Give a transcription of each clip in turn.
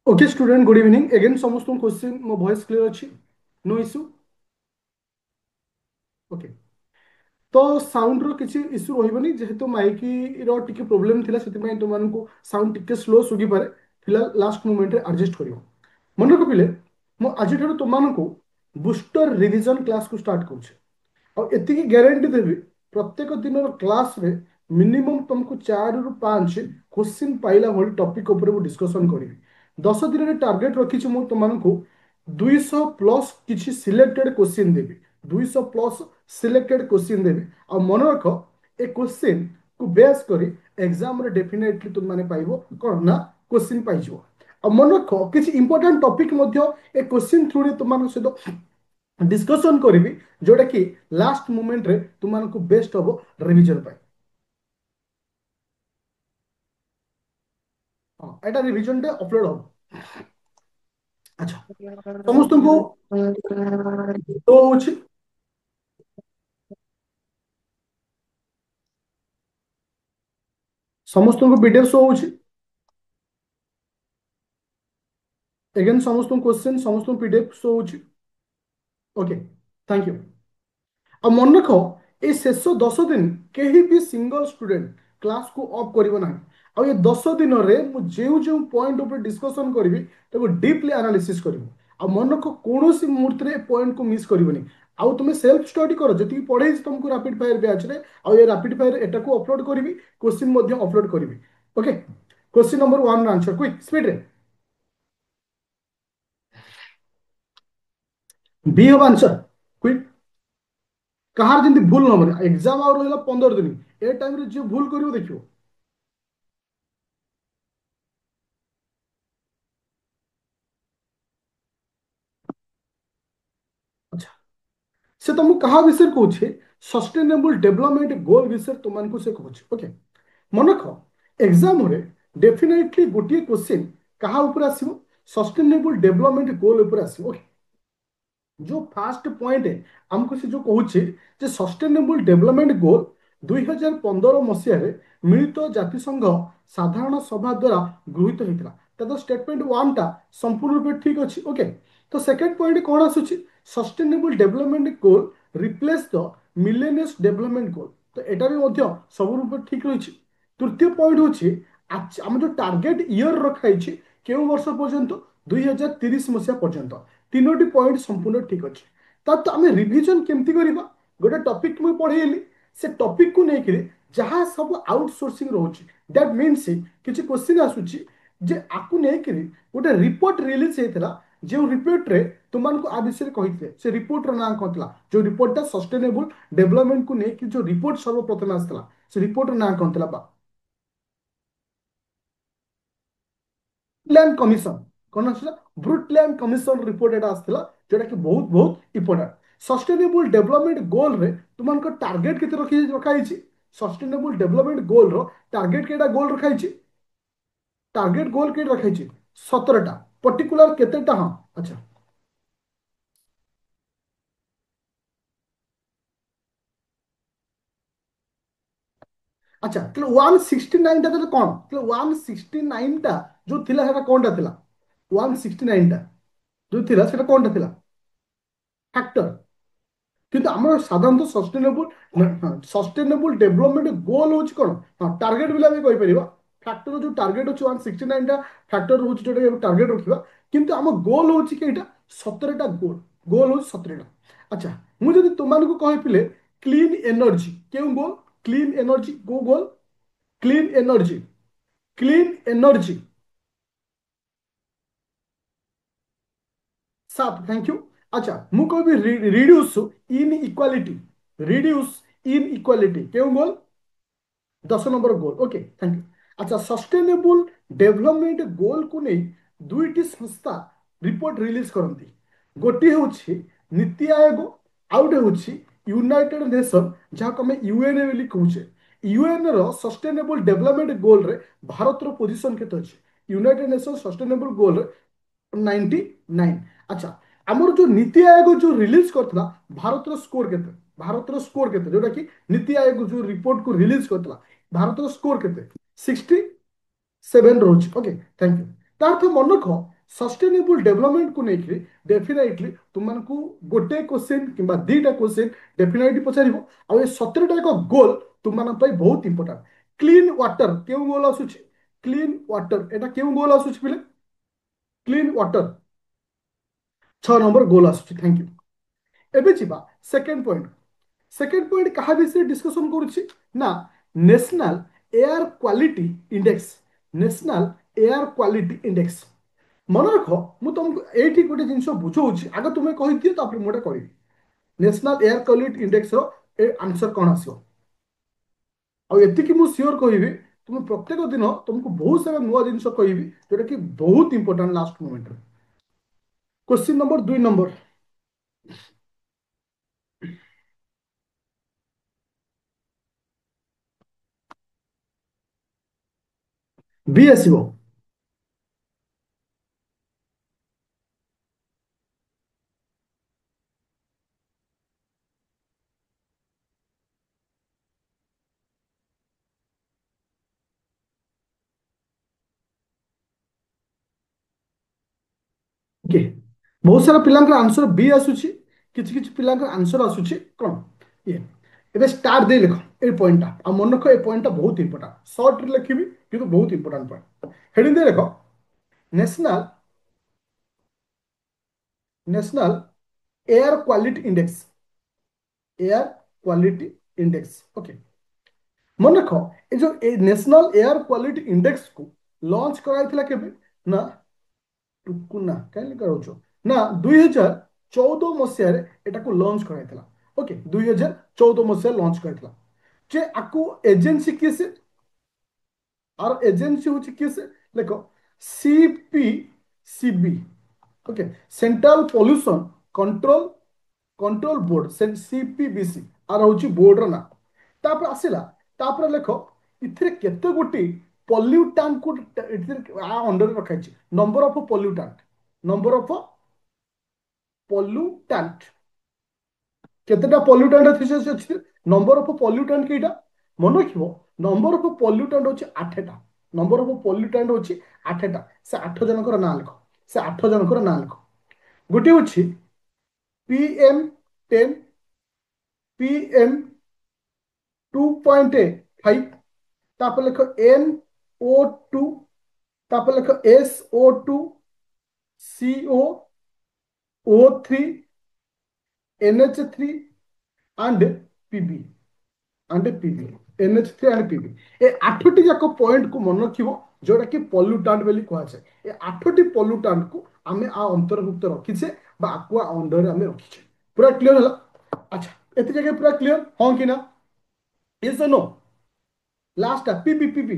Okay student good evening again समस्त question मो voice clear अच्छी नो इश्यू ओके तो साउंड रो किसी इश्यू रहबनी जेहेतु माइक रो टिके प्रॉब्लम थिला सेति तुमको साउंड टिके स्लो सुगी पारे फिलहाल लास्ट मोमेंट रे एडजस्ट करियो मन रखिले मो आज ठारो तुमको बूस्टर रिवीजन क्लास को स्टार्ट करूछे और एतिकी ग्यारंटी देवी प्रत्येक दिन क्लास रे मिनिमम तुमको 4 ରୁ 5 क्वेश्चन पाइला भली टॉपिक ऊपर मु डिस्कशन करी 10 दिन रे टार्गेट रखी मु तुमको 200 प्लस किसी सिलेक्टेड क्वेश्चन देवी 200 प्लस सिलेक्टेड क्वेश्चन देवी और मन रख ए क्वेश्चन को बेस करी एग्जाम रे डेफिनेटली तुम माने पाइबो कोन ना क्वेश्चन पाइजो और मन रख किसी इंपोर्टेंट टॉपिक मध्य ए क्वेश्चन थ्रू रे तुम सहित डिस्कशन करी जोटा कि लास्ट मोमेंट रे तुमको बेस्ट हम रिविजन पाए हाँ एटा रिविजन डे अपलोड हम अच्छा समस्त को तो होछि समस्त को पीडीएफ शो होछि अगेन समस्त क्वेश्चन समस्त पीडीएफ शो होछि ओके थैंक यू और मन रख ये शेष 10 दिन कहीं भी सिंगल स्टूडेंट क्लास को ऑफ करिवो ना और ये 10 दिन रे मु जेउ जेउ पॉइंट ऊपर डिस्कशन करी ताको डीपली एनालिसिस करिवो और मन रख कौन सी मुहूर्त रे पॉइंट को मिस करिवोनी आउ तुम सेल्फ स्टडी करो जति पढ़े तुमको रैपिड फायर बैच रे और ये रैपिड फायर एटा को अपलोड करी क्वेश्चन मध्य अपलोड करी okay question number 1 answer quick speed रे बी हब आंसर क्विक कहार जंती भूल न हबनी एग्जाम आउर रहला 15 दिन ए टाइम रे जे भूल करिवो देखियो अच्छा से तुमको कहा विषय कहूँ सस्टेनेबल डेवलपमेंट गोल विषय तुमको से कहूँ ओके मन रख एग्जाम रे डेफिनेटली गोटे क्वेश्चन कहा ऊपर आसीबो सस्टेनेबल डेवलपमेंट गोल ऊपर आसीबो ओके जो फास्ट पॉइंट है हमको से जो कहूँ जे सस्टेनेबल डेवलपमेंट गोल 2015 मसीह मिलित जातिसंघ साधारण सभा द्वारा गृहीत होता तो स्टेटमेंट 1 टा संपूर्ण रूप ठीक अच्छी ओके तो सेकेंड पॉइंट कौन आसूची sustainable development goal replace the millennium development goal तो एटा भी मध्य सब रूप ठीक रही तृतीय पॉइंट होची आम जो टार्गेट ईयर रखाई केउ वर्ष पर्यंत 2030 मसीहा पर्यंत तीनोटी पॉइंट संपूर्ण ठीक अच्छे तो आम रिविजन केमती करवा गोटे टॉपिक मुझे पढ़ेली से टॉपिक को लेकर जहाँ सब आउटसोर्सिंग रोचे दैट मीन्स किसी क्वेश्चन आसूची जे आकु लेकर गोटे रिपोर्ट रिलीज होता जो रिपोर्ट रे तुमको आ विषय कही से रिपोर्ट ना कौन था जो रिपोर्टा सस्टेनेबल डेवलपमेंट को लेकर जो रिपोर्ट सर्वप्रथम आसाला से रिपोर्ट ना कौन था ब्रुटलैंड कमिशन कौन आसला ब्रुटलैंड कमिशन रिपोर्ट एटा आसला जोटा कि बहुत बहुत इंपोर्टेंट सस्टेनेबल डेवलपमेंट गोल रे तुमको टार्गेट केते रखाई सस्टेनेबल डेवलपमेंट गोल रो टार्गेट केटा गोल रखाई टार्गेट गोल के रखाई 17टा पर्टिकुलर केतेटा हाँ अच्छा अच्छा 169 टा कौन 169 टा जो थिला सेटा कौन टा थिला 169 टा जो थिला सेटा कौन टा थिला फैक्टर কিন্তু ଆମର ସାଧାରଣତଃ ସଷ୍ଟେନେବୁଲ ଡେଭଲପମେଣ୍ଟ ଗୋଲ ହଉଛି କ'ଣ ହଁ ଟାର୍ଗେଟ ବୋଲି ଆମେ କହିପାରିବା ଫ୍ୟାକ୍ଟର ଯୋଉ ଟାର୍ଗେଟ ଅଛି 169ଟା ଫ୍ୟାକ୍ଟର ରହୁଛି ଯୋଉଟା ଟାର୍ଗେଟ ରଖିବା କିନ୍ତୁ ଆମ ଗୋଲ ହଉଛି କି ଏଇଟା 17ଟା ଗୋଲ ଗୋଲ ହଉଛି 17ଟା ଆଚ୍ଛା ମୁଁ ଯଦି ତୁମମାନଙ୍କୁ କହିଥିଲେ କ୍ଲିନ୍ ଏନର୍ଜି କେଉଁ ଗୋଲ କ୍ଲିନ୍ ଏନର୍ଜି କୋଉ ଗୋଲ କ୍ଲିନ୍ ଏନର୍ଜି सात थैंक यू अच्छा मु कहबी reduce in equality reduce in equality क्यों गोल 10 number goal okay thank you अच्छा सस्टेनेबल डेवलपमेंट गोल को नहीं दुईटी संस्था रिपोर्ट रिलीज करती गोटे हूँ नीति आयोग आउ गोटे हूँ यूनाइटेड नेशन जहाँ आम यूएनए बोली कहूचे यूएन रो सस्टेनेबल डेवलपमेंट गोल रे भारत रो पोजीशन केते अछि यूनाइटेड नेशन सस्टेनेबल गोल रे 99 अच्छा आमर जो नीति आयोग जो रिलीज करता भारत स्कोर केते भारत स्कोर केते जोटा कि नीति आयोग जो रिपोर्ट को रिलीज करता भारत स्कोर केते 67 रोच ओके थैंक यू तार मन रख सस्टेनेबल डेवलपमेंट को लेकर डेफिनेटली तुमको गोटे क्वेश्चन कि दीटा क्वेश्चन डेफिनेटली पचार आ 17टा एक गोल तुम बहुत इंपोर्टाट क्लीन वाटर क्यों गोल आसूची क्लीन वाटर एटा क्यों गोल आसूची पिले क्लीन वाटर 6 नंबर गोल आसूची थैंक यू एबे जीवा सेकंड पॉइंट कहा विषय डिस्कशन करुछि ना national air quality index national air quality index मन रख मु तुमको एठी गोटे जिनस बुझाऊँ आगे तुम्हें कहीदियो तापर मुझे कहबी नेशनल एयर क्वालिटी इंडेक्स रो आंसर कौन आसो आती मु सियोर कहबी तुम प्रत्येक दिन तुमको बहुत सारा नुआ जिन कहबी जोटा कि बहुत important last moment question number 2 number बी आसो ओके बहुत सारा पिला आंसर बी आसूची किछि किछि पिला आंसर आसूची कौन ये एबे स्टार दे लिख ए पॉइंट आ मन रख ए पॉइंट बहुत इंपोर्टेंट शॉर्ट रे लिखिबी किंतु बहुत इंपोर्टेंट पॉइंट हेडिंग दे लिख national national air quality index air quality index okay मन रख ए जो नेशनल एयर क्वालिटी इंडेक्स को लॉन्च कराइथिला केबे ना टुकुना कहीं करोच ना 2014 मसीह एटा को लॉन्च कराइथिला ओके 2014 मसीह लॉन्च कराइथिला जे आकु एजेंसी किए से आर एजेंसी होची किए से देखो CPCB okay central pollution control control board CPBC आर होची बोर्ड रो ना तापर आसिला तापर लेखो इथिरे केते गोटी पॉल्यूटेंट को इथिरे आ अंडर रखाई number of pollutant number of pollutant केतेटा पॉल्यूटेंट अच्छी नंबर ऑफ पॉल्यूटेंट केटा मन रखिबो नंबर ऑफ पॉल्यूटेंट होची 8टा नंबर ऑफ पॉल्यूटेंट होची 8टा से 8 जनकर नाम लिख से 8 जनकर नाम लिख गोटे होची PM10 PM2.5 तापर लिख NO2 तापर लिख SO2 CO O3 NH3 and PB and PB NH3 and PB ए 8टी जाक पॉइंट को मन रखिबो जोटा कि पॉल्यूटेंट बेली कहा जाए ए 8टी पॉल्यूटेंट को आमे आ अंतर्भुक्त रखिछे बा आकुआ अंडर आमे रखिछे पूरा क्लियर होला अच्छा एते जगह पूरा क्लियर हां कि ना yes no last PB PB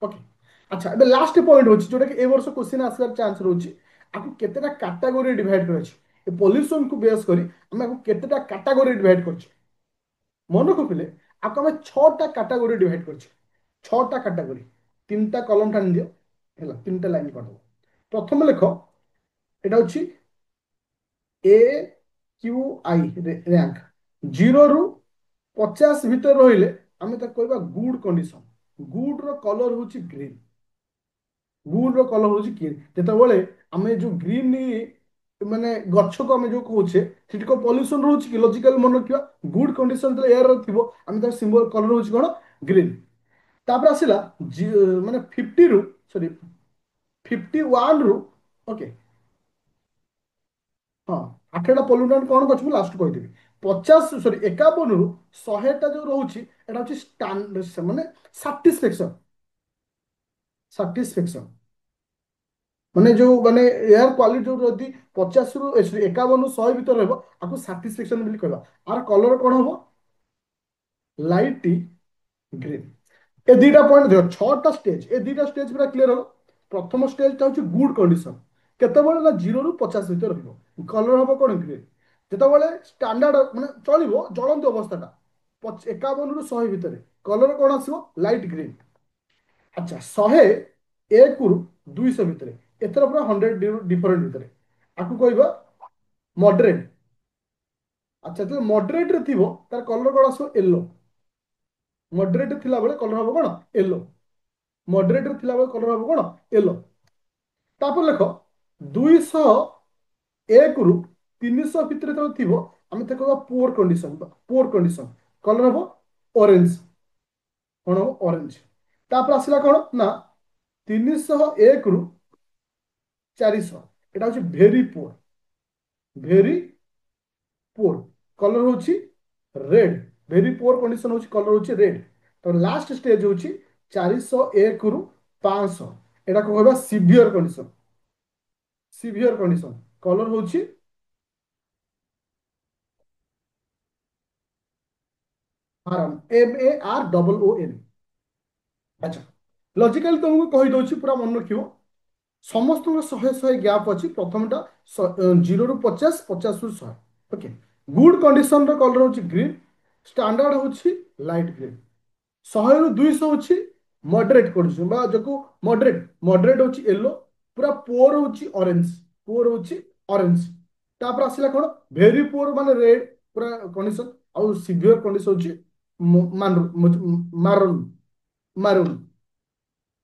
okay अच्छा एबे लास्ट पॉइंट होची जोटा कि ए वर्ष क्वेश्चन आसर चांस रहउची आकु केतेटा कैटेगरी डिवाइड करछि ए पॉल्यूशन को बेस करी हम आकु केतेटा कैटेगरी डिवाइड करछि मन रखिले आकु हम 6टा कैटेगरी डिवाइड करछि 6टा कैटेगरी 3टा कलम ठान दियो हैला 3टा लाइन कर दो प्रथम लेख एटा होछि ए क्यू आई रैंक 0 रु 50 भीतर रहिले आमे त कहबा गुड कंडीशन गुड रो कलर होछि ग्रीन गुड रो कलर होछि ग्रीन जेतबेले आमे जो ग्रीन माने गच्छ को आमे जो कहूछे सेठी को पॉल्यूशन रहउछि कि लॉजिकल मन रखिबा गुड कंडीशन तले एयर थिबो आमे त सिंबल कलर होछि कोन ग्रीन तापर आसिला माने 50 रु सॉरी 51 रु ओके हाँ 8टा पॉल्यूटेंट कौन कछु लास्ट कहदेवी 51 रु 100टा जो रहउछि एटा होछि स्टैंडर्ड माने सैटिस्फैक्शन सैटिस्फैक्शन माने जो माने एयर क्वालिटी जो रही 50 रु 51 रु 100 भीतर रहबो आकु सैटिस्फैक्शन बोली कहबा आर कलर कौन हबो लाइट ग्रीन ए दुईटा पॉइंट देखो 6टा स्टेज ए दुईटा स्टेज पूरा क्लियर हो प्रथम स्टेजटा होछि गुड कंडीशन केतेबेले ना 0 रु 50 भीतर रहबो कलर हबो कोन ग्रीन जेतेबेले स्टैंडर्ड माने चलिबो जळंत अवस्थाटा 51 रु 100 भीतर कलर कोन आसीबो लाइट ग्रीन अच्छा 101 रु 200 भीतर एथरा पूरा 100 डिफरेंट भीतर आकु कहबा मॉडरेट अच्छा तो मॉडरेट रे थिबो तार कलर कोन आसो येलो मॉडरेट थिला बेले कलर हबो कोन येलो मॉडरेट रे थिला बेले कलर हबो कोन येलो तापर लेख 201 रु 300 भितर जो थी आम कहवा poor condition. Poor condition colour हम ऑरेंज। कौन हम ऑरेंज। तापर आसला कौन ना 301 रु 400 এটা হচ্ছে ভেরি পুअर। ভেরি पुअर कलर হচ্ছে रेड। ভেরি पुअर कंडीशन হচ্ছে कलर হচ্ছে रेड। तो लास्ट स्टेज হচ্ছে 401 रु 500 এটা कहबा severe condition. Severe condition colour হচ্ছে आराम MAROON। अच्छा लॉजिकली तुमको कही दउछि पूरा मन रखियो। समस्त 100 गैप अच्छी प्रथमटा 0 रु 50 50 रु 100। ओके गुड कंडीशन रो कलर होची ग्रीन। स्टैंडर्ड होची लाइट ग्रीन। 100 रु 200 होची मॉडरेट कंडीशन बा जको मॉडरेट मॉडरेट होची येलो। पूरा पुअर होची ऑरेंज। पुअर होची ऑरेंज। तापर आसिला कोन वेरी पुअर माने रेड पूरा कंडीशन। और सिवियर कंडीशन होची मारून मारून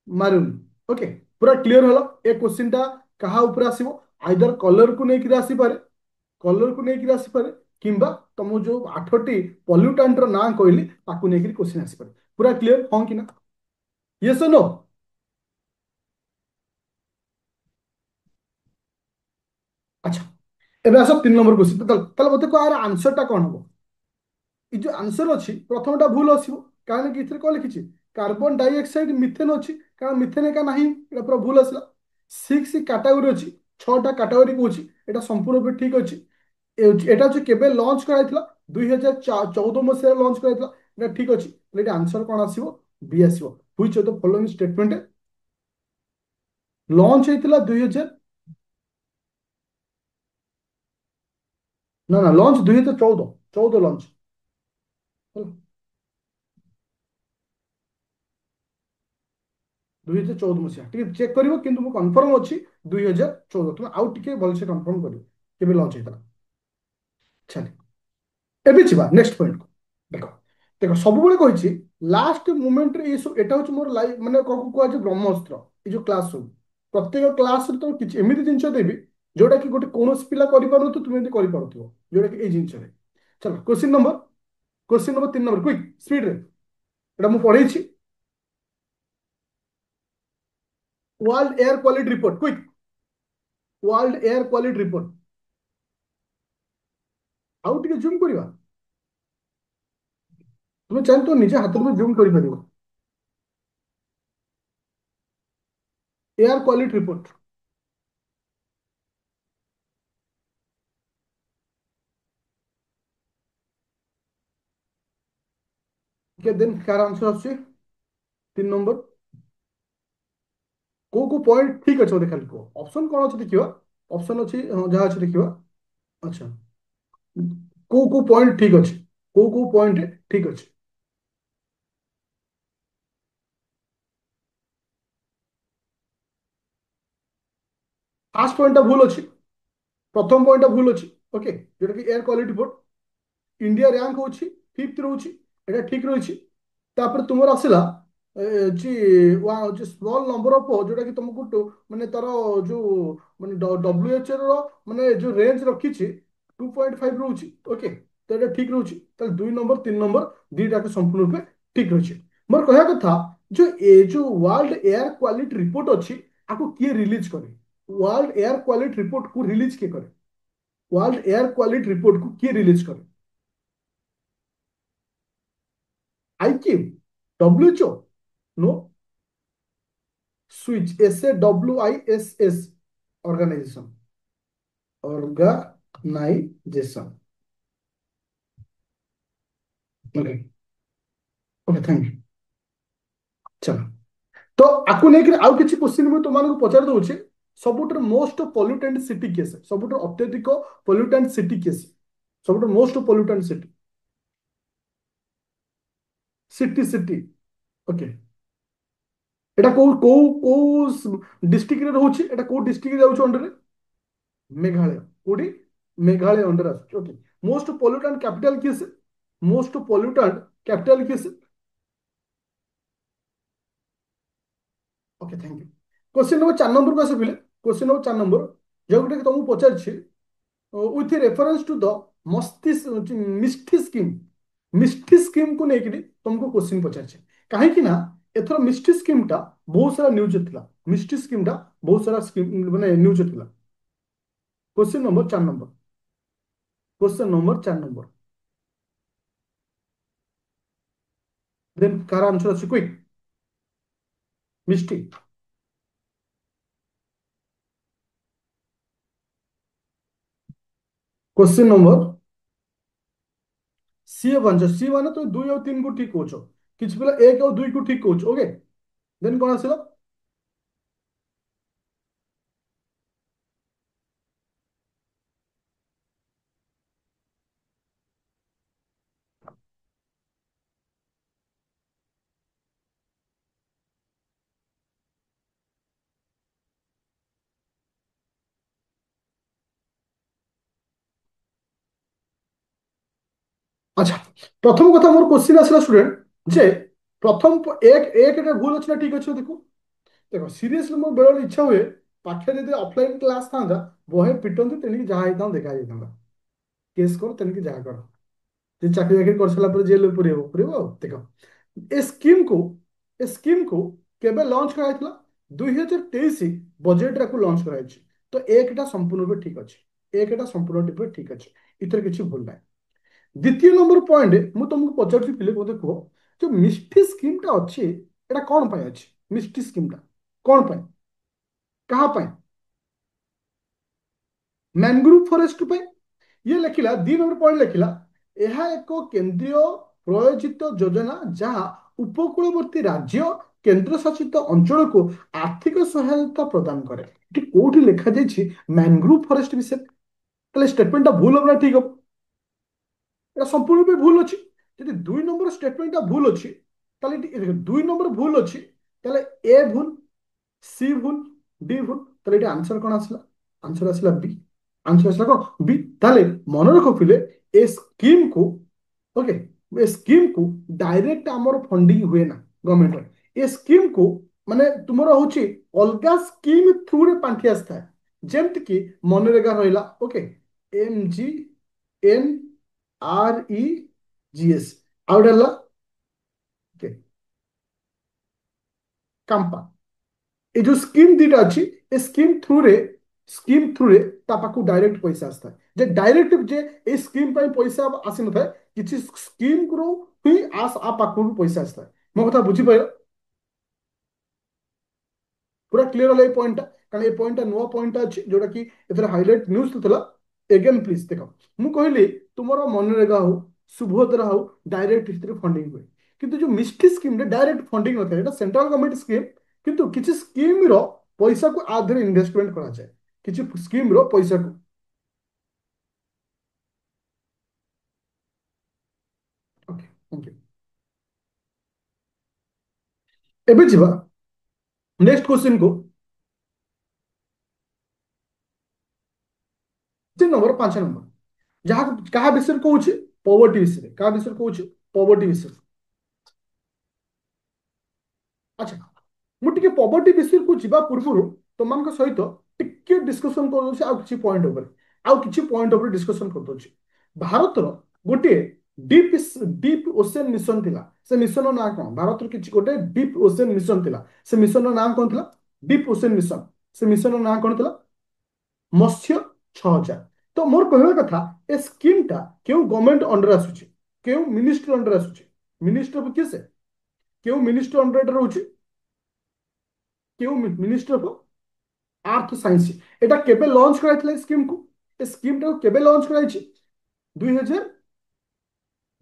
मारून। ओके पूरा क्लियर हलो ए क्वेश्चन टा कहा ऊपर आसीबो। आइदर कलर को नेकी आसी पारे। कलर को नेकी आसी पारे किंबा तुम जो 8टी पॉल्यूटेंट रो ना कहली ताकू नेकी क्वेश्चन आसी पारे। पूरा क्लियर हां कि ना। यस और नो। अच्छा एबे आसो 3 नंबर क्वेश्चन। तले मते को आर आंसर टा कोन हो। ये जो आंसर अच्छी प्रथमटा भूल आसो कारण कि कौन लिखी कार्बन डाइऑक्साइड मिथेन अच्छी कारण मिथेन एका ना पूरा भूल आसला। 6 कैटेगरी अच्छी 6टा कैटेगरी को यहाँ संपूर्ण रूप ठीक अच्छी। এটা হচ্ছে কেবে লঞ্চ করা হয়েছিল 2014 মସିହାରେ লঞ্চ করা হয়েছিল। এটা ঠিক ଅଛି এটা আনসার কোন আসিব বি আসিব। Which of the following statement launch হয়েছিল 2000 না না লঞ্চ 2014 14 লঞ্চ। 2014 ମସିହା ଟିକେ ଚେକ୍ କରିବ କିନ୍ତୁ ମୁଁ କନଫର୍ମ ଅଛି 2014। ତୁମେ ଆଉ ଟିକେ ଭଲସେ କନଫର୍ମ କରିବ କେବେ ଲଞ୍ଚ ହେଇଥିଲା। ଛାଡି ଏବେ ଯିବା ନେକ୍ସଟ ପଏଣ୍ଟ କୁ। ଦେଖ ଦେଖ ସବୁବେଳେ କହିଛି ଲାଷ୍ଟ ମୁଭମେଣ୍ଟରେ ଏ ସବୁ ଏଟା ହଉଛି ମୋର ଲାଇଫ ମାନେ କଣ କୁହାଯାଏ ବ୍ରହ୍ମାସ୍ତ୍ର। ଏ ଯୋଉ କ୍ଲାସ ସବୁ ପ୍ରତ୍ୟେକ କ୍ଲାସରେ ତ କିଛି ଏମିତି ଜିନିଷ ଦେବି ଯୋଉଟା କି ଗୋଟେ କୌଣସି ପିଲା କରିପାରୁନଥିବ ତୁମେ ଏମିତି କରିପାରୁଥିବ ଯୋଉଟା କି ଏଇ ଜିନିଷରେ। ଚାଲ କ୍ୱେଶ୍ଚିନ୍ ନମ୍ବର 3 ନମ୍ବର କ୍ୱିକ୍ ସ୍ପିଡରେ ଏଟା ମୁଁ ପଢେଇଛି। World air quality report quick. World air quality report ଆଉ ଟିକେ ଜୁମ୍ କରିବା। ତୁମେ ଚାହିଁଲେ ତ ନିଜେ ହାତରେ ଜୁମ୍ କରିପାରିବ। एयर क्वालिटी रिपोर्ट के दिन कार आंसर आछे 3 नंबर को पॉइंट ठीक अच्छे देखा लिखो ऑप्शन कौन अच्छे देखिए। ऑप्शन अच्छी जहाँ अच्छे देखिए। अच्छा को पॉइंट ठीक अच्छे को पॉइंट ठीक अच्छे। फास्ट पॉइंट भूल अच्छी प्रथम पॉइंट भूल अच्छी। ओके जोटा कि air quality report India rank होची 5th रोची एटा ठीक रही। तापर तुमर आसला स्मॉल नंबर ऑफ जोटा कि तुमको माने तार जो माने WHO रो माने जो रेंज रखी 2.5 रोची। ओके तो ये ठीक रोची। ताले 2 नंबर 3 नंबर दीटा के संपूर्ण रूपे ठीक रही। मोर कहया कथा जो ए जो वर्ल्ड एयर क्वालिटी रिपोर्ट अच्छी आपको किए रिलीज करे। वर्ल्ड एयर क्वालिटी रिपोर्ट को रिलीज किए करे। वर्ल्ड एयर क्वालिटी रिपोर्ट को किए रिलीज करे। आईक्यू WHO नो स्विच SAWISS organisation organisation. Okay okay thank you. चलो तो आपको नहीं आउ किसी क्वेश्चन मैं तुमको पचार दूसरी सबुठ मोस्ट पॉल्यूटेंट सिटी केस सबुठ अत्यधिक पॉल्यूटेंट सिटी केस सबुठ most pollutant city city city. Okay এটা କୋଉ ଡିଷ୍ଟ୍ରିକ୍ଟରେ ରହୁଛି ଏଟା କୋଉ ଡିଷ୍ଟ୍ରିକ୍ଟରେ ଯାଉଛି ଅଣ୍ଡରରେ मेघालय कोडी मेघालय अंडर आସୁଛି। ओके मोस्ट पॉल्यूटेंट कैपिटल किस मोस्ट पॉल्यूटेंट कैपिटल किस। Okay thank you. Question number 4 number को आसे पिले क्वेश्चन नंबर 4 नंबर जोटा कि तुमको पचार with reference to the Mishti scheme को लेकिन तुमको क्वेश्चन पचार कहीं ना एथर मिष्टी स्कीम टा बहुत सारा न्यूज थिला मिष्टी स्कीम टा बहुत सारा स्कीम माने न्यूज थिला क्वेश्चन नंबर 4 नंबर देन कार आंसर अछि क्विक मिष्टी क्वेश्चन नंबर सी माने तो 2 और 3 को ठीक होचो किछ पिला 1 और 2 को ठीक होचो ओके देन कोन आसिला अच्छा प्रथम कथा मोर क्वेश्चन आसिला स्टूडेंट जे प्रथम एक एक एटा भूल अछि ना ठीक अछि देखो देखो सीरियसली मोर बेले इच्छा हुए पाखे जदि ऑफलाइन क्लास था बहे पिटंती तेनिक जहा हितां देखा जाइता केस कर तेनिक जहा कर जे चाकरी बाकरी कर साला पर जेल पुरेबो पुरेबो देखो ए स्कीम को केबे लॉन्च कराइतला 2023 बजेट रा को लॉन्च कराइछि तो एकटा संपूर्ण रूपे ठीक अछि एकटा संपूर्ण रूपे ठीक अछि इतर किछि भूल নাই द्वितीय नंबर पॉइंट मु तुमको पचारुଥିଲି बोधे कुह जो मिष्टी स्कीम टा अछि एटा कोन पाई अछि मिष्टी स्कीम टा कोन पाई कहा पाई मैंग्रोव फॉरेस्ट पाई ये लिखिला 2 नंबर पॉइंट लिखिला यह एक केंद्रीय प्रायोजित योजना जहां उपकूलवर्ती राज्य केंद्र शासित अंचल को आर्थिक सहायता प्रदान करे एटी कोठी लिखा जाइछि मैंग्रोव फॉरेस्ट विषय ताले स्टेटमेंट भूल होबा ठीक हो এটা সম্পূর্ণরূপে ভুল ଅଛି যদি 2 নম্বর স্টেটমেন্টটা ভুল ଅଛି তাহলে 2 নম্বর ভুল ଅଛି তাহলে এ ভুল সি ভুল ডি ভুল তাহলে এটা আনসার কোন আসলা আনসার আসলা বি আনসার আসলা কোন বি তাহলে মনে রাখো পিলে এ স্কিম को ओके ए स्कीम को डायरेक्ट आमर फंडिंग हुए ना गवर्नमेंट ए स्कीम को माने तुमर होची अलगा स्कीम थ्रू रे पांठी आस्था है जेमति कि मनरेगा रहिला okay M G N R E G S आउडला ओके कांपा ए जो स्कीम दीटा अच्छी ए स्कीम थ्रू रे ता पाखु डायरेक्ट पैसा आस्था है जे डायरेक्ट जे ए स्कीम पे पैसा आसी न थाए किछि स्कीम को ही आस आ पाखु पैसा आस्था है मो कथा बुझी पाइल पूरा क्लियर होला ए पॉइंट कारण ए पॉइंट नुआ पॉइंट अछि जोटा कि एथरा हाइलाइट न्यूज़ थला अगेन प्लीज देखो मु कहली तुमरो मनरेगा हो सुभद्रा हो डायरेक्ट हिस्ट्री फंडिंग हुए किंतु जो मिष्टी स्कीम रे डायरेक्ट फंडिंग होता है एटा सेंट्रल गवर्नमेंट स्कीम किंतु किछि स्कीम रो पैसा को आधे इन्वेस्टमेंट करा जाए किछि स्कीम रो पैसा को ओके थैंक यू एबे जिबा नेक्स्ट क्वेश्चन को क्वेश्चन नंबर 5 नंबर जहाँ कहा विषय कहूँ पॉवर्टी विषय कहा विषय कहूँ पॉवर्टी विषय अच्छा मुझे पवर्टी विषय को जीवा पूर्व तुम सहित टिके डिस्कसन कर पॉइंट डिस्कसन कर भारत गोटे डीप डीप ओशन मिशन थिला से मिशन ना कौन भारत किसी गोटे डीप ओशन मिशन थिला से मिशन ना कौन थिला डीप ओशन मिशन से मिशन ना कौन थिला मत्स्य 6000 तो मोर कहवा कथा ए स्कीम टा क्यों गवर्नमेंट अंडर आसुची क्यों मिनिस्ट्री अंडर आसुची मिनिस्टर किए से क्यों मिनिस्टर अंडर रहउची क्यों मिनिस्टर ऑफ आर्थ साइंस एटा केबे लॉन्च कराइଥିଲା स्कीम को ए स्कीम टा केबे लॉन्च कराइछि 2000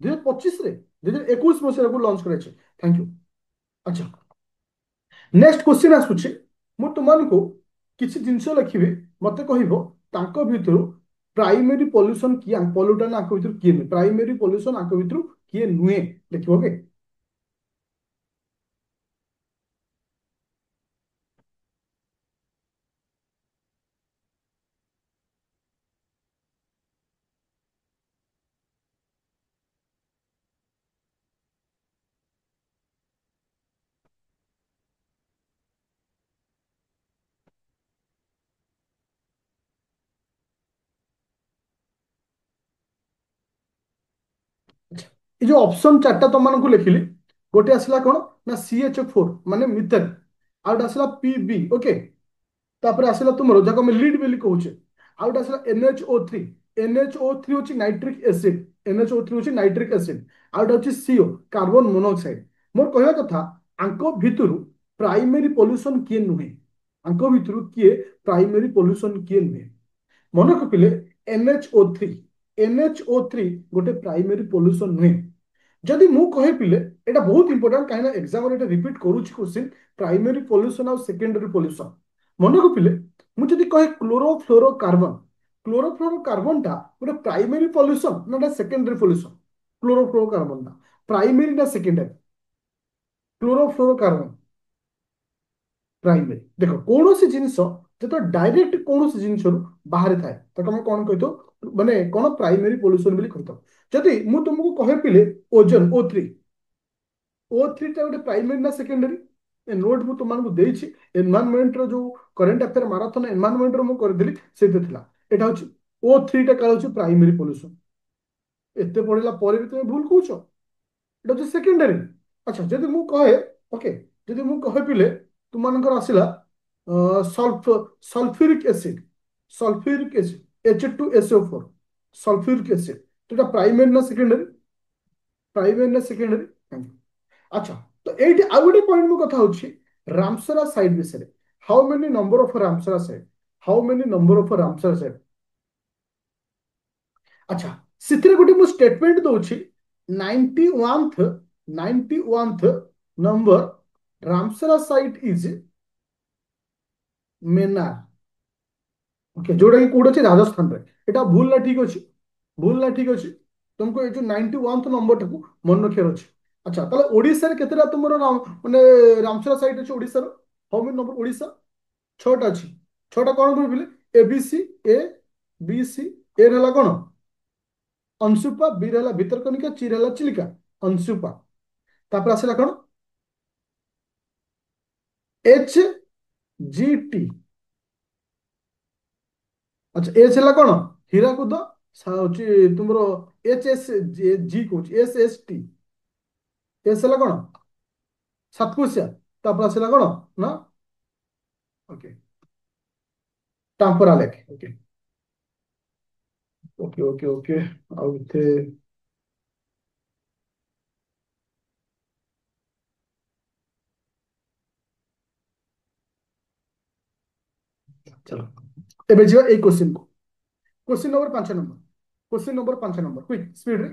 2025 रे 2021 मसिया को लॉन्च कराइछि थैंक यू अच्छा नेक्स्ट क्वेश्चन आसुछि मु तुमनको किछि जिंस लिखिबे मते कहिबो तांको भितरु प्राइमरी पोल्यूशन किया पोल्यूटन आंको भितरु किए नुहे प्राइमरी पोल्यूशन आंको भितरु किए नुहे लिखिबो के ये जो ऑप्शन चार्टा तुम मानक लिखिली गोटे आसला कौन ना CH4 माने मिथेन आउट आसला PB ओके तापर आसला तुमरो जाको हम लीड बेली कहूचे आउट आसला NHO3 NHO3 होची नाइट्रिक एसिड NHO3 होची नाइट्रिक एसिड आउट होची CO कार्बन मोनोऑक्साइड मोर कहया कथा आंको भितरु प्राइमरी पोल्यूशन किए नुहे आंको भितरु किए प्राइमरी पोल्यूशन किए नुहे मन रखिले NHO3 NHO3 गोटे प्राइमरी पोल्यूशन नुहे जदि मु कहे पिले एटा बहुत इंपोर्टेंट काहे ना एग्जाम रे एटा रिपीट करूची क्वेश्चन प्राइमरी पोल्यूशन और सेकेंडरी पोल्यूशन मन को पिले मु जदि कहे क्लोरोफ्लोरोकार्बन टा गोटे प्राइमरी पोल्यूशन ना सेकेंडरी पोल्यूशन क्लोरोफ्लोरोकार्बन टा प्राइमरी ना सेकेंडरी क्लोरोफ्लोरोकार्बन प्राइमरी देखो कौन सी जिनस जो डायरेक्ट कौन सी जिनस बाहर थाए तो तुम कौन कही माने कौन प्राइमरी पोल्यूशन बोली कही जदि मु तुमको कहे पिले ओजोन O3 टा गोटे प्राइमरी ना सेकेंडरी नोट मु तुमको देछि एनवायरनमेंट रो जो करंट अफेयर माराथन एनवायरनमेंट रो मु कर देली सेते थिला एटा होछि O3 टा काल होछि प्राइमरी पोल्यूशन एते पढिला ପରେ भी तुम भूल कहउछ एटा होछि सेकेंडरी अच्छा जदि मु कहे ओके जदि मु कहे पिले तुमनकर आसिला sulphuric acid H2SO4 sulphuric acid तो एटा प्राइमरी ना सेकेंडरी अच्छा तो एटी आउ गोटे पॉइंट मु कथा होछि रामसरा साइड विषय how many number of Ramsar site how many number of Ramsar site अच्छा सिथिरे गोटे मु स्टेटमेंट दउछि 91th 91th number Ramsar site is मेनार ओके जोड़ा कि कोड अछि राजस्थान रे एटा भूल ना ठीक अछि भूल ना ठीक अछि तुमको ये जो 91th नंबर टाकू मन रखियार अछि अच्छा ताले ओडिसा रे केतेटा तुमरो राम माने रामसरा साइट अछि ओडिसा रो हाउ मेनी नंबर ओडिसा छटा अछि छटा कोन कहबिले ABC A B C ए रहला कोन अंशुपा बी रहला भितरकनिका ची रहला चिलिका अंशुपा तापर आसिला कोन HGT अच्छा एच ହେଲା କଣ ହୀରାକୁଦ ହଉଛି ତୁମର HSG କହୁଛି SST ଏସ୍ ହେଲା କଣ ସାତକୋଶିଆ ତାପରେ ଆସିଲା କଣ ନା okay Tampara lake okay okay okay okay ଆଉ ଏତେ चलो ଏବେ ଯିବା ଏଇ क्वेश्चन को question number 5 number question number 5 number quick speed रे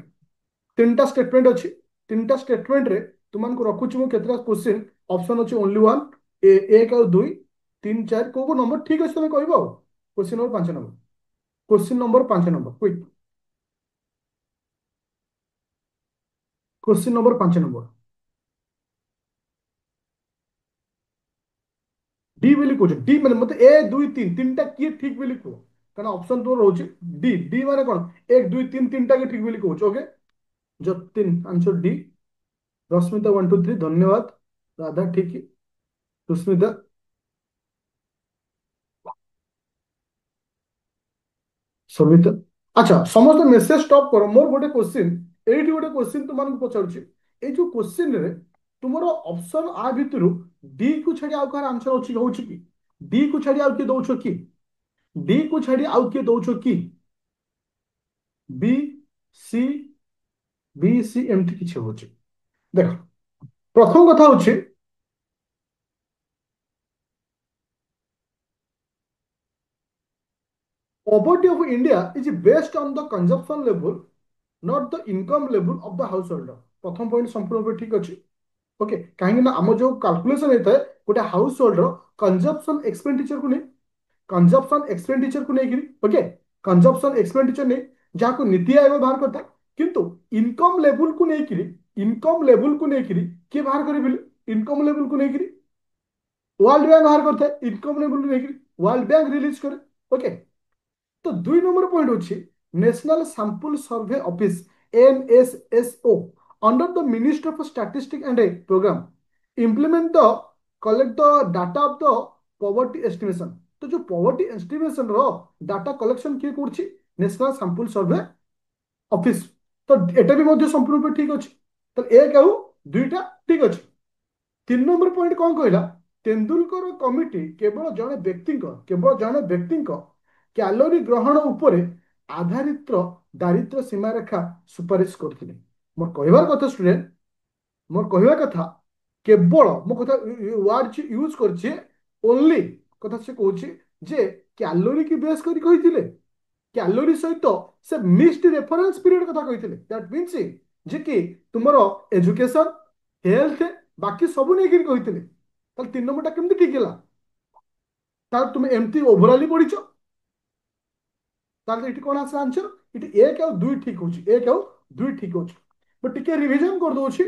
तीनटा स्टेटमेंट अछि तीनटा स्टेटमेंट रे तुमन को रखुछु मु केतरा क्वेश्चन ऑप्शन अछि ओनली वन एक और दुई तीन चार को नंबर ठीक अछि तमे कहबो question number 5 number question number 5 number quick question number 5 number D बोली कह डी माने मत ए दुई तीन तीन टा किए ठीक बोली कह कारण ऑप्शन तो रोचे डी डी माने कौन एक दुई तीन तीन टा के ठीक बोली कहूँ okay Jatin answer D Rashmita 1 2 3 धन्यवाद राधा ठीक सुस्मिता सविता अच्छा समस्त मेसेज स्टॉप करो मोर गोटे क्वेश्चन एठी गोटे क्वेश्चन तुमन पचारुछि ए जो क्वेश्चन रे तुमरो ऑप्शन आ भितरु डी को छाडी आउ कार आंसर होछि होछि कि डी को छाडी आउ के दउछो कि डी को छाडी आउ के दउछो कि बी सी बी सी एमती किछि होछि देखो प्रथम कथा होछि poverty of India is based on the consumption level not the income level of the household प्रथम पॉइंट संपूर्ण रूपे ठीक अछि ओके कहीं ना आम जो कैलकुलेशन होता है गोटे हाउस होल्ड कंजप्शन एक्सपेंडिचर को नहीं कंजप्शन एक्सपेंडिचर को नहीं ओके कंजप्शन एक्सपेंडिचर नहीं जहाँ को नीति आयोग बाहर करता किंतु इनकम लेवल को नहीं इनकम लेवल को नहीं किए बाहर करे इनकम लेवल को नहीं वर्ल्ड बैंक बाहर करता है इनकम लेवल को नहीं वर्ल्ड बैंक रिलीज करे ओके तो 2 नंबर पॉइंट होची national sample survey office NSSO under the Ministry of Statistics and a program implement the collect the data of the poverty estimation तो जो poverty estimation रो data collection किए करछि national sample survey office तो एटा भी मध्य संपूर्ण रूपे ठीक अछि। तो एक आउ दुईटा ठीक अछि। 3 नंबर पॉइंट कौन कहला, तेंदुलकर कमिटी केवल जड़े व्यक्ति कैलोरी ग्रहण उपरे आधारित दारिद्र्य सीमारेखा सुपारिश करते। मोर कहबार कथा स्टूडेंट, मोर कहवा कथा केवल मो कथा वर्ड यूज करछे ओनली कथा से कहूँ जे कैलोरी की बेस करी कहिथिले, कैलोरी सहित से मिक्स्ड रेफरेंस पीरियड कथा कहिथिले। दैट मीन्स जे कि तुमरो एजुकेशन हेल्थ बाकी सब नहीं कहिथिले। ताल 3 नंबर केमती ठीक है, ताल तुम एमती ओभराली पढ़ीच, ताल इटी कौन आसला आंसर, इटी एक आउ दुई ठीक होची, एक आउ दुई ठीक होची। मैं टिके रिवीजन कर दोची।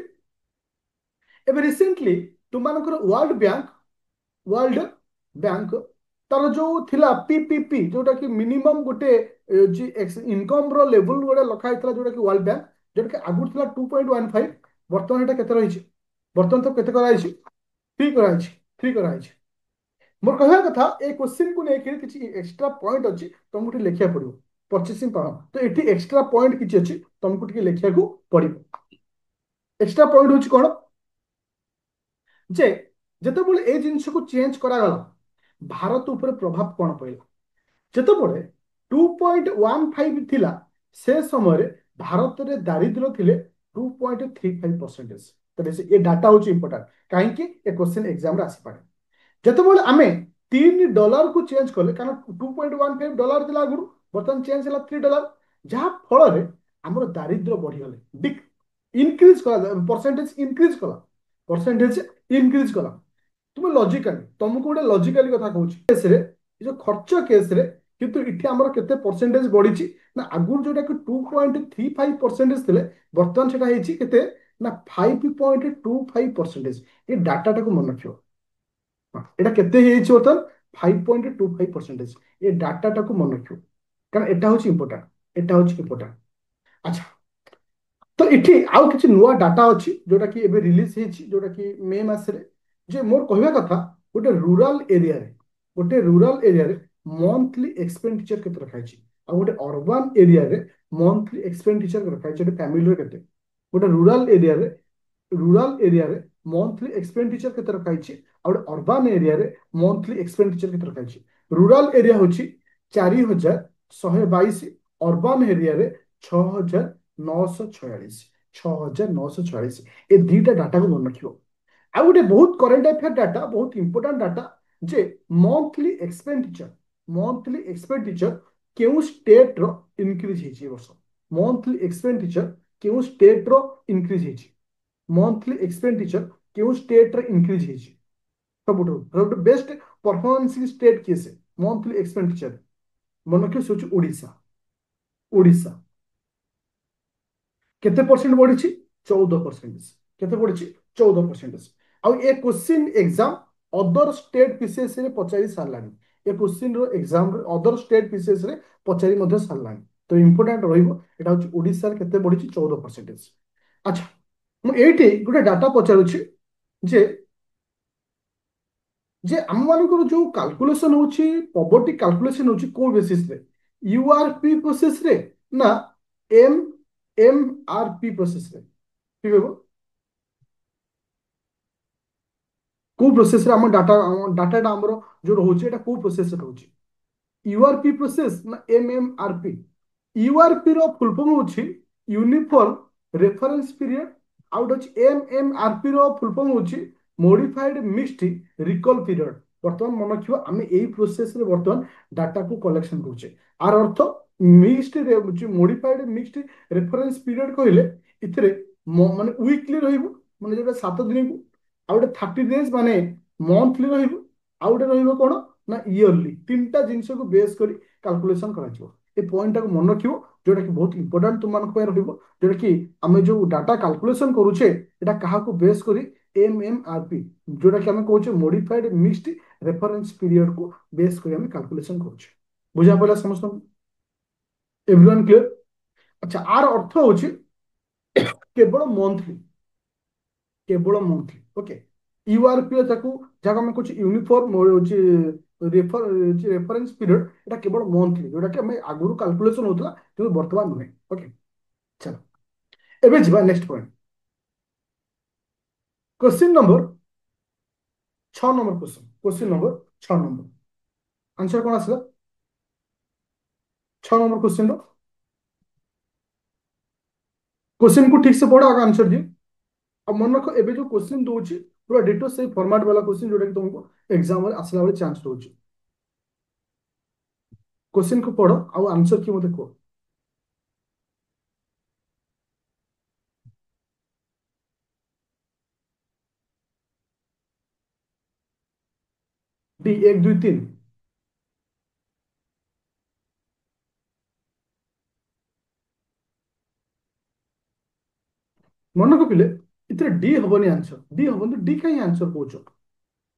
एबे रिसेंटली तुमମାନଙ୍କର वर्ल्ड बैंक तार जो थिला पीपीपी जोटा कि मिनिमम गोटे इनकम रो लेवल गोटे लखा होता जोटा कि वर्ल्ड बैंक जोटा कि आगुर थिला 2.15, बर्तमान एटा केते रहिछि, बर्तमान तो केते कराइछि, 3 कराइछि, 3 कराइछि। मोर कहवा कथा ए क्वेश्चन को लेके किछि एक्स्ट्रा पॉइंट अछि, तुमको टिके लेखिया पड़िबो परचेसिंग पावर। तो एठी एक्स्ट्रा पॉइंट किछि अछि, तुमको टिके लेखिया को पड़िबो। एक्स्ट्रा पॉइंट होछि कोन जे जेतेबेले ए जिनिस को चेंज करागला भारत ऊपर प्रभाव कौन पड़ा। जेतेबेले 2.15 थिला से समय भारत रे दारिद्र्य थिले 2.35%। तो ये डाटा हूँ इंपोर्टाट कहीं ए क्वेश्चन एग्जाम आसी पारे। जेतेबेले आमे $3 को चेंज कले, कारण 2.15 डॉलर थिला आगुरु, बर्तमान चेंज हला $3, जहाँ फल आमर दारिद्र्य बढ़ीगले बिग इनक्रीज कला, परसेंटेज इनक्रीज कला, परसेंटेज इनक्रीज कला। तुम लॉजिकली तुमको गोटे लॉजिकली कथा कहूँ केस रे जो खर्च केस रे किंतु इठी हमर केते परसेंटेज बढ़ी ना, आगुर जोटा कि 2.35% थिले बर्तमान सेटा हेछि केते ना 5.25%। ये डाटा टाको मन रखियो, एटा केते हेछि बर्तमान 5.25%। ये डाटा टाको मन रखियो कारण एटा होछि इंपोर्टेंट, एटा होछि इंपोर्टेंट। अच्छा, तो इठी आउ किछि नुवा डाटा अछि जोटा कि एबे रिलीज हेछि, जोटा कि मे मासरे। जे मोर कहवा कथा गोटे रूरल एरिया रे मंथली एक्सपेंडिचर केते रखा अछि, आ गोटे अर्बन एरिया रे मंथली एक्सपेंडिचर रखा अछि फैमिली रे केते। गोटे रूरल एरिया रे मंथली एक्सपेंडिचर केते रखा अछि, आ गोटे अर्बन एरिया रे मंथली एक्सपेंडिचर केते रखा अछि। रूरल एरिया होछि 4122, अर्बन एरिया रे 6946, 6946। ए दीटा डाटा को मन रखियो। आ गोटे बहुत करेंट अफेयर डाटा, बहुत इंपोर्टेंट डाटा जे मंथली एक्सपेंडिचर केउ स्टेट रो इंक्रीज हेछि वर्ष। मंथली एक्सपेंडिचर केउ स्टेट रो इंक्रीज हेछि, मंथली एक्सपेंडिचर केउ स्टेट रो इंक्रीज हेछि। सबुठ बेस्ट परफॉर्मेंसिंग स्टेट किए से मंथली एक्सपेंडिचर मन रखियो सोच ओडिशा। ओडिशा केते परसेंट बढ़ी, 14%। केते बढ़ी 14%। आउ ए question exam other state PCS रे पचारि सारलानी, ए क्वेश्चन रो एग्जाम रे अदर स्टेट पीसीएस रे पचारि मध्ये सारलानी। तो इंपोर्टेंट रहिबो एटा होची ओडिसा रे केते बढ़ी 14%। अच्छा, मु एठी गुटे डाटा पचारुछि जे जे आम मानकर जो कैलकुलेशन होची पॉवर्टी कैलकुलेशन होची को बेसिस रे, यूआरपी प्रोसेस रे ना एम एमआरपी प्रोसेस रे, ठीक है। को प्रोसेस रे हम डाटा हमर जो रहउची एटा को प्रोसेस रे रहउची, यूआरपी प्रोसेस ना एमएमआरपी। यूआरपी रो फुल फॉर्म होची यूनिफॉर्म रेफरेंस पीरियड, आउट होची एमएमआरपी रो फुल फॉर्म होची मॉडिफाइड मिक्स्ड रिकॉल पीरियड। बर्तमान मन रखिबा आमे एई प्रोसेस रे बर्तमान डाटा को कलेक्शन करूचे। आर अर्थ mixed modified mixed reference period कहले इथरे माने वीकली रहिबो, माने जेटा 7 दिन को, आउट 30 डेज माने मंथली रहिबो, आउट रहिबो कोन ना इयरली। तीनटा जिंस को बेस करी कैलकुलेशन करा जिवो। ए पॉइंट को मन रखियो जोटा कि बहुत इंपोर्टेंट तुम मान को रहिबो, जोटा कि आमे जो डाटा कैलकुलेशन करूचे एटा कहा को बेस करी एमएमआरपी जोटा कि आमे कहूचे मॉडिफाइड मिक्स्ड रेफरेंस पीरियड को बेस करी आमे कैलकुलेशन करूचे। बुझा पड़ला समस्त, एवरीवन क्लियर। अच्छा, आर अर्थ होची केवल मंथली, केवल मंथली। ओके, यूआरपी ताकू जहाँ आम कह यूनिफॉर्म होची रेफरेंस पीरियड एटा केवल मंथली, जोटा कि आम आगुरी कैलकुलेशन होता कि वर्तमान नुहे। ओके, चलो एबे ଯିବା next point. Question number 6 number question, question number 6 number answer कौन आसला 6 नंबर क्वेश्चन रो। क्वेश्चन को ठीक से पढ़ो आगे आंसर दियो। अब मन रख एबे जो क्वेश्चन दूची पूरा डिटो से फॉर्मेट वाला क्वेश्चन जोटा कि तुमको एग्जाम में आसला वाले चांस रहउची। क्वेश्चन को पढ़ो आ आंसर की मते को। डी 1 2 3 मन रखिले इतरे डी हबनी आंसर, डी हबनी, डी कहीं आंसर पूछो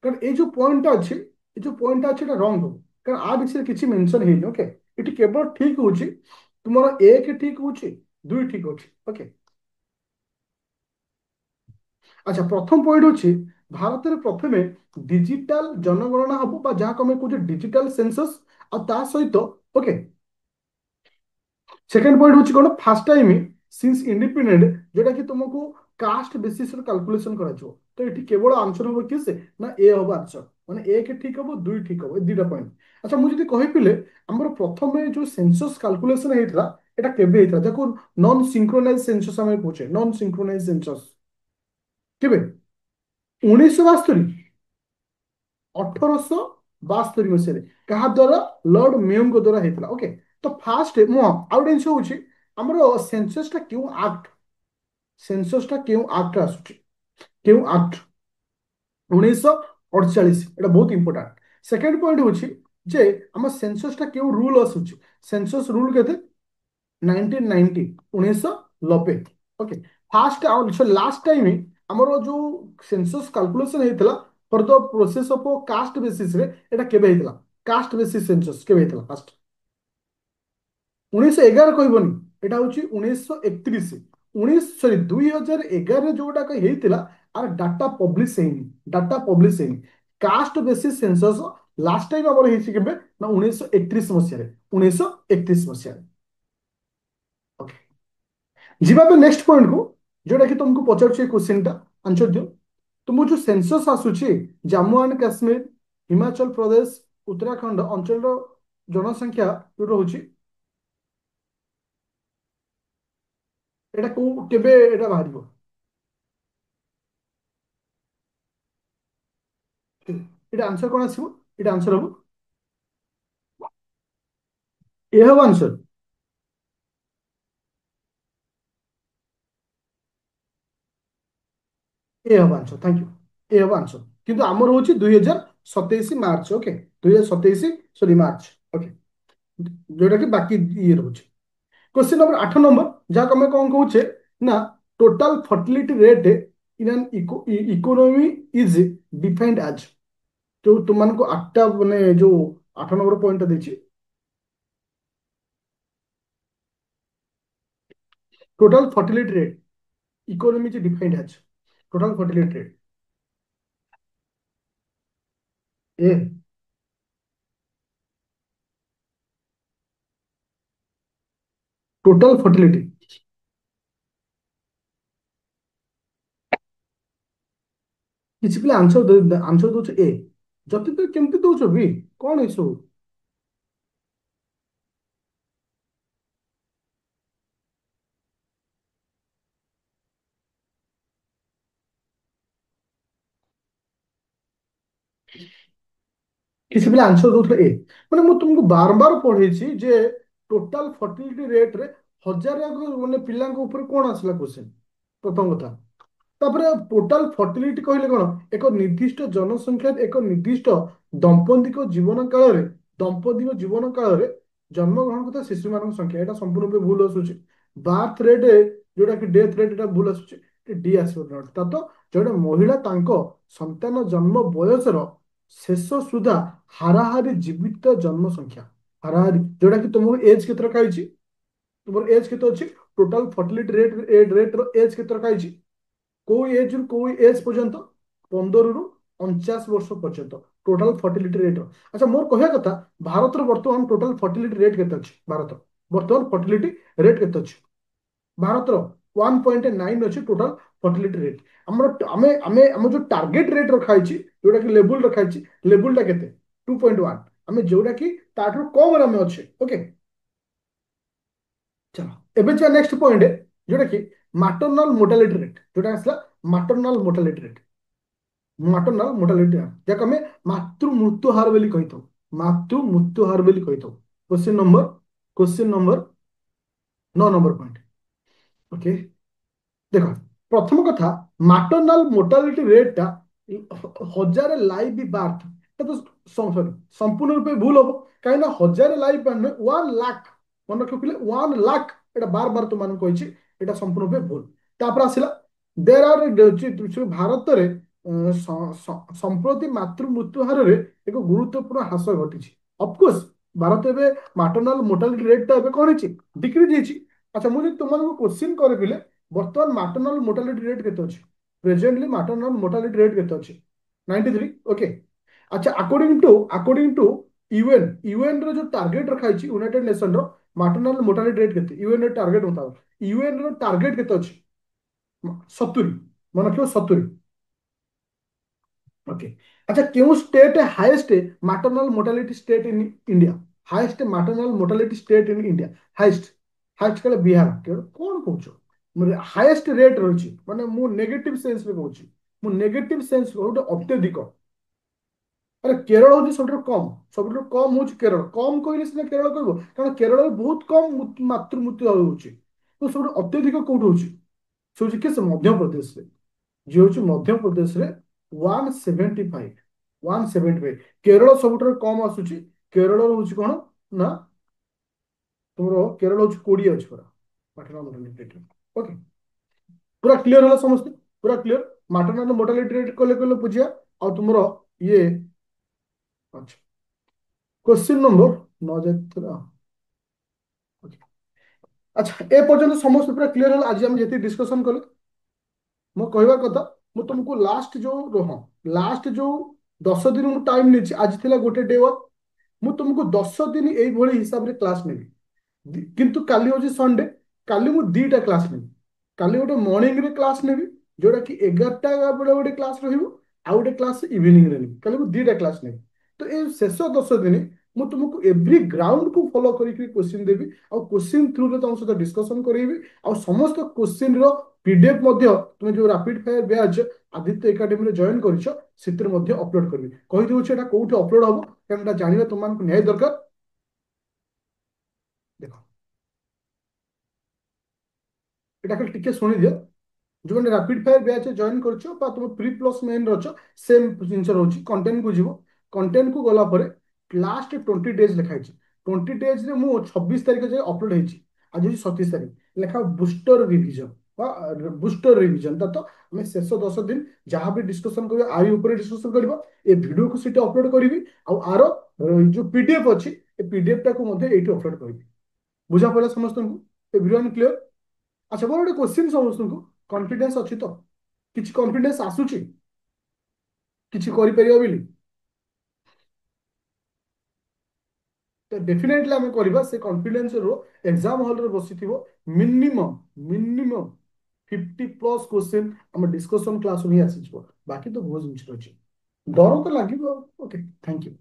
कारण ए जो पॉइंट अच्छे, ए जो पॉइंट अच्छे এটা রং हो कारण आ विषय किछि मेंशन हेइ ओके। इटी केवल ठीक होची तुमरो एक ठीक होची, दुई ठीक होची ओके। अच्छा प्रथम पॉइंट होची भारत रे प्रथमे डिजिटल जनगणना हबो बा जहा कमे कोचे डिजिटल सेंसस आ ता सहित ओके। सेकंड पॉइंट होची कोन फर्स्ट टाइम सिंस इंडिपेंडेंट जेटा कि तुमको कास्ट बेसिस रे कैलकुलेशन करा जो। तो एठी केवल आंसर हो कि से ना ए हो आंसर माने एक ठीक हो दुई ठीक हो ए दुईटा पॉइंट। अच्छा मु जदी कहि पिले हमर प्रथमे जो सेंसस कैलकुलेशन हेतला एटा केबे हेतला देखो नॉन सिंक्रोनाइज सेंसस हमें पूछे नॉन सिंक्रोनाइज सेंसस केबे 1972 1872 मसीह कहा द्वारा लॉर्ड मेयम को द्वारा हेतला ओके। तो फास्ट मु आउट जिंस होची हमर सेंसस टा क्यों एक्ट, सेंसस टा क्यों एक्ट आसुची क्यों एक्ट 1948 এটা बहुत इंपोर्टेंट। सेकंड पॉइंट होची जे हम सेंसस टा क्यों रूल आसुची सेंसस रूल केते 1990 1990 ओके। फास्ट और लास्ट टाइम हमर जो सेंसस कैलकुलेशन हेतला for the process of caste basis रे एटा केबे हेतला कास्ट बेसिस सेंसस केबे हेतला फास्ट 1911 कहबनी एटा होची 1931 19 सॉरी 2011 रे जोटा कहि हेतिला आर डाटा पब्लिश हेनी, डाटा पब्लिश हेनी। Caste basis census last time हमर हेछि केबे ना 1931 मसिया रे 1931 मसिया रे ओके। ଯିବା ଏବେ ନେକ୍ସଟ ପଏଣ୍ଟ କୁ ଯୋଉଟା କି ତୁମକୁ ପଚାରୁଛି ଏ କ୍ୱେଶ୍ଚିନ୍ ଟା ଆନ୍ସର ଦିଅ। ତୁମକୁ ଯୋଉ ସେନ୍ସସ୍ ଆସୁଛି ଜାମ୍ମୁ ଆଣ୍ଡ କାଶ୍ମୀର ହିମାଚଳ ପ୍ରଦେଶ ଉତ୍ତରାଖଣ୍ଡ ଅଞ୍ଚଳର ଜନସଂଖ୍ୟା ଯୋଉ ରହୁଛି ଏଟା କୋଉ କେବେ ଏଟା ବାହାରିବ ଏଟା ଆନ୍ସର କଣ ଆସିବ ଏଟା ଆନ୍ସର ହବ ଏ ହବ ଆନ୍ସର ए हम आंसर थैंक यू ए हम आंसर किंतु आमर होची 2027 March okay 2027 sorry March okay जोटा कि बाकी ये रहउची। क्वेश्चन नंबर 8 नंबर जहाँ कमे कौन कहूचे ना total fertility rate in an economy is defined as जो तुम को 8टा माने जो 8 नंबर पॉइंट देची total fertility rate economy is defined as total fertility rate ए टोटल फर्टिलिटी କିଛି ପିଲା ଆନ୍ସର ଦଉଛ ଏ ଯଦି ତ କେମିତି ଦଉଛ ବି କଣ ଏସବୁ କିଛି ପିଲା ଆନ୍ସର ଦଉଥିଲେ ଏ ମାନେ ମୁଁ ତୁମକୁ ବାରମ୍ବାର ପଢେଇଛି ଯେ ଟୋଟାଲ ଫର୍ଟିଲିଟି ରେଟ ରେ ହଜାର ମାନେ ପିଲାଙ୍କ ଉପରେ କଣ ଆସିଲା କ୍ୱେଶ୍ଚନ ପ୍ରଥମ କଥା। ତାପରେ ଟୋଟାଲ ଫର୍ଟିଲିଟି କହିଲେ କଣ ଏକ ନିର୍ଦ୍ଦିଷ୍ଟ ଜନସଂଖ୍ୟା ଏକ ନିର୍ଦ୍ଦିଷ୍ଟ ଦମ୍ପତିଙ୍କ ଜୀବନ କାଳରେ ଜନ୍ମଗ୍ରହଣ କରୁଥିବା ଶିଶୁମାନଙ୍କ ସଂଖ୍ୟା ଏଇଟା ସମ୍ପୂର୍ଣ୍ଣ ରୂପେ ଭୁଲ ଆସୁଛି। ବାର୍ଥ ରେଟ୍ ଯୋଉଟା କି ଡେଥ ରେଟ୍ ଏଟା ଭୁଲ ଆସୁଛି ଡି ଆସିବ ତା ତ ଜଣେ ମହିଳା ତାଙ୍କ ସନ୍ତାନ ଜନ୍ମ ବୟସର ଶେଷ ସୁଦ୍ଧା ହାରାହାରି ଜୀବିତ ଜନ୍ମ ସଂଖ୍ୟା ହାରାହାରି ଯୋଉଟା କି ତୁମର ଏଜ କେତେ ରଖା ହେଇଛି ତୁମର ଏଜ କେତେ ଅଛି ଟୋଟାଲ ଫର୍ଟିଲିଟି ରେଟ୍ ର ଏଜ କେତେ ରଖା ହେଇଛି କୋଉ ଏଜ ରୁ କୋଉ ଏଜ ପର୍ଯ୍ୟନ୍ତ 15 ରୁ 49 ବର୍ଷ ପର୍ଯ୍ୟନ୍ତ ଟୋଟାଲ ଫର୍ଟିଲିଟି ରେଟ୍। ଆଚ୍ଛା ମୋର କହିବା କଥା ଭାରତର ବର୍ତ୍ତମାନ ଟୋଟାଲ ଫର୍ଟିଲିଟି ରେଟ୍ କେତେ ଅଛି ଭାରତ ବର୍ତ୍ତମାନ ଫର୍ଟିଲିଟି ରେଟ୍ କେତେ ଅଛି ଭାରତର 1.9 अच्छे टोटल फर्टिलिटी रेट आमर आमे आमे आम जो टार्गेट रेट रखा है जोटा कि लेवल रखा है लेवलटा केते 2.1 आमे जोटा कि ताठू कम रे आमे अच्छे ओके चलो एबे जा नेक्स्ट पॉइंट है जोटा कि मैटरनल मोर्टालिटी रेट जोटा आसला maternal mortality rate maternal mortality जाक आमे मातृ मृत्यु हार बोली कहितो मातृ मृत्यु हार बोली कहितो question number 9 number point okay देख प्रथम कथा मैटरनल मोर्टालिटी रेट टा 1000 लाइव बार्थ तो सॉरी संपूर्ण रूपे भूल हम कहीं 1000 लाइव बार्थ 1 लाख मन रखिले 1 लाख एटा बार बार तुम कही एटा संपूर्ण रूपे भूल तापर आसला देर आर भारत रे संप्रति मातृ मृत्यु हार रे एक गुरुत्वपूर्ण ह्रास घटी ऑफकोर्स भारत एबे मैटरनल मोर्टालिटी रेट टा एबे कौन डिक्रीज होती अच्छा मुझे तुमको क्वेश्चन करे बर्तमान मैटरनल मोर्टालिटी रेट केते अछि प्रेजेंटली मैटरनल मोर्टालिटी रेट केते अछि 93 ओके अच्छा अकॉर्डिंग टू यूएन रो जो टारगेट रखा है यूनाइटेड नेशन रो मैटरनल मोर्टालिटी रेट केते यूएन रो टारगेट मुताबिक यूएन रो टारगेट केते अछि 70 मन रखियो 70 ओके अच्छा क्यों state highest maternal mortality state in India highest maternal mortality state in India highest highest कले बिहार कौन कहूछ हाईएस्ट रेट रही माने मु नेगेटिव सेंस रे कहूँ मु नेगेटिव सेंस गोटे अत्यधिक अरे केरल हूँ सब कम हूँ केरल कम कहले सीना केरल कह कारण केरल में बहुत कम मातृ मृत्यु होची तो सब अत्यधिक कौट हूँ से कि मध्य प्रदेश रे जी हूँ मध्य प्रदेश रे 175 175 केरल सब कम आसूची केरल हूँ कौन ना तुम केरल हूँ 20 अच्छी पूरा ओके पूरा क्लियर होला समस्ते पूरा क्लियर मैटरनल मोर्टालिटी रेट कले कले बुझिया आ तुमरो ये अच्छा क्वेश्चन नंबर 9 जाय अच्छा ए पर्यंत समस्त पूरा क्लियर होला आज हम जेती डिस्कशन कले मो कहवा कथा मु तुमको लास्ट जो 10 दिन मु टाइम नेछि आज थिला गोटे डे वर्क मु तुमको 10 दिन एई भली हिसाब रे क्लास नेबी किंतु काली होची संडे काली मु दीटा क्लास नेबी काली गोटे मॉर्निंग रे क्लास नेबी जोटा कि 11टा बेले गोटे क्लास रहिबो आ गोटे क्लास इवनिंग रे नेबी काली मु दीटा क्लास नेबी तो ए शेष 10 दिन मु तुमको एवरी ग्राउंड को फॉलो करिक क्वेश्चन देबी आ क्वेश्चन थ्रू रे तुम सहित डिस्कशन करेबी आ समस्त क्वेश्चन रो पीडीएफ मध्य तुम जो rapid fire batch Aditya academy रे जॉइन करिछ सितिर मध्य अपलोड करबी कहि देउछ एटा कोउठी अपलोड हबो कारण एटा जानिबा तुमनको न्याय दरकार देखो एटा खाली टिके सुनि दियो जो रैपिड फायर बैच जॉइन कर तुम प्री प्लस मेन रच सेम जिन रोच कंटेंट को जीव कंटेंट को गला पर लास्ट 20 डेज लिखाई 20 डेज रे मु 26 तारीख जाए अपलोड होती आज हूँ 27 तारीख लेखा बूस्टर रिविजन तो आम शेष 10 दिन जहाँ भी डिस्कसन कर आई ऊपर डिस्कसन कर वीडियो को सीट अपलोड करी आर जो पीडीएफ अच्छी पीडीएफ टाक अपलोड करी बुझा पड़ा समस्त को एवरीवन क्लियर अच्छा मोर गोटे क्वेश्चन समस्त को कॉन्फिडेंस अच्छी तो किसी कॉन्फिडेंस आसूची किसी करि परियो बोली तो डेफिनेटली आम करवा से कॉन्फिडेंस रो एग्जाम हॉल रे बसिथिबो मिनिमम मिनिमम 50+ क्वेश्चन हम डिस्कशन क्लास में आसी बाकी तो बहुत जिनिस अछि डर तो लागिबो ओके थैंक यू